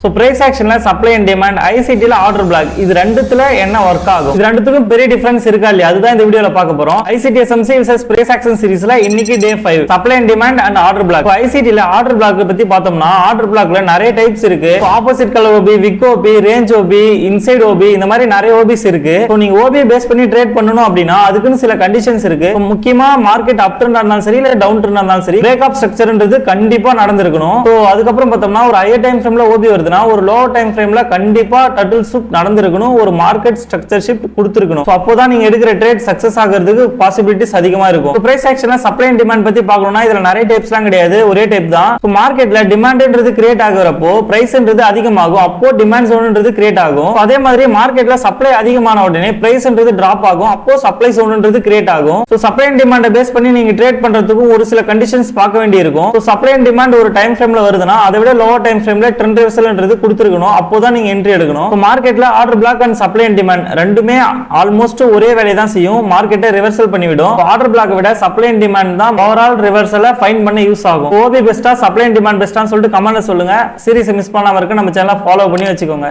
So price action la supply and demand, ICT la order block இது ரெண்டுத்துல என்ன work ஆகும்? இது ரெண்டுத்துக்கும் பெரிய டிஃபரன்ஸ் இருக்கா இல்லையா? அதுதான் இந்த வீடியோல பார்க்க போறோம். ICT SMC vs price action சீரிஸ்ல இன்னைக்கு டே 5 supply and demand and order block. இப்போ ICT ல order block பத்தி பார்த்தோம்னா order blockல நிறைய டைப்ஸ் இருக்கு. Opposite colour OB, wick OB, range OB, inside OB இந்த மாதிரி நிறைய OBs இருக்கு. சோ நீங்க OB பேஸ் பண்ணி ட்ரேட் பண்ணனும் அப்படினா அதுக்குன்னு சில கண்டிஷன்ஸ் இருக்கு. முக்கியமா மார்க்கெட் அப் ட்ரெண்டா இருந்தாலும் சரி இல்ல டவுன் ட்ரெண்டா இருந்தாலும் சரி பிரேக் அப் ஸ்ட்ரக்சர்ன்றது கண்டிப்பா நடந்துருக்கணும். சோ அதுக்கு அப்புறம் பார்த்தோம்னா ஒரு ஹையர் டைம் ஃப்ரேம்ல OB வருது ஒரு லோ டைம் ஃப்ரேம்ல கண்டிப்பா டர்ட்டில் ஷிஃப்ட் நடந்துருக்கணும், ஒரு மார்க்கெட் ஸ்ட்ரக்சர் ஷிஃப்ட் கொடுத்திருக்கணும். சோ அப்போதான் நீங்க எடுக்கிற ட்ரேட் சக்சஸ் ஆகிறதுக்கு பாசிபிலிட்டிஸ் அதிகமா இருக்கும். பிரைஸ் ஆக்ஷன்ல சப்ளை அண்ட் டிமாண்ட் பத்தி பார்க்கணும்னா இதுல நிறைய டைப்ஸ்லாம் கிடையாது, ஒரே டைப் தான். சோ மார்க்கெட்ல டிமாண்ட்ன்றது கிரியேட் ஆகுறப்போ பிரைஸ்ன்றது அதிகமாகும், அப்போ டிமாண்ட் ஜோன்ன்றது கிரியேட் ஆகும். அதே மாதிரி மார்க்கெட்ல சப்ளை அதிகமான உடனே பிரைஸ்ன்றது டிராப் ஆகும், அப்போ சப்ளை ஜோன்ன்றது கிரியேட் ஆகும். So supply and demand base பண்ணி நீங்க ட்ரேட் பண்றதுக்கு ஒரு சில கண்டிஷன்ஸ் பார்க்க வேண்டியிருக்கும். சோ சப்ளை அண்ட் டிமாண்ட் ஒரு டைம் ஃப்ரேம்ல வருதுன்னா அதை விட லோவர் டைம் ஃப்ரேம்ல ட்ரெண்ட் ரிவர்சல்ன்றது கொடுத்திருக்கணும், அப்போதான் நீங்க என்ட்ரி எடுக்கணும். மார்க்கெட்ல order block and supply and demand ரெண்டுமே ஆல்மோஸ்ட் ஒரே வேலையை தான் செய்யும், மார்க்கெட்டை ரிவர்சல் பண்ணிவிடும். ஆர்டர் பிளாக் விட சப்ளை அண்ட் டிமாண்ட் தான் ஓவரால் ரிவர்சலை ஃபைண்ட் பண்ண யூஸ் ஆகும். ஓபி பெஸ்டா சப்ளை அண்ட் டிமாண்ட் பெஸ்டான்னு சொல்லிட்டு கமெண்ட்ல சொல்லுங்க. சீரிஸ் மிஸ் பண்ணாம இருக்க நம்ம சேனலை ஃபாலோ பண்ணி வச்சுக்கோங்க.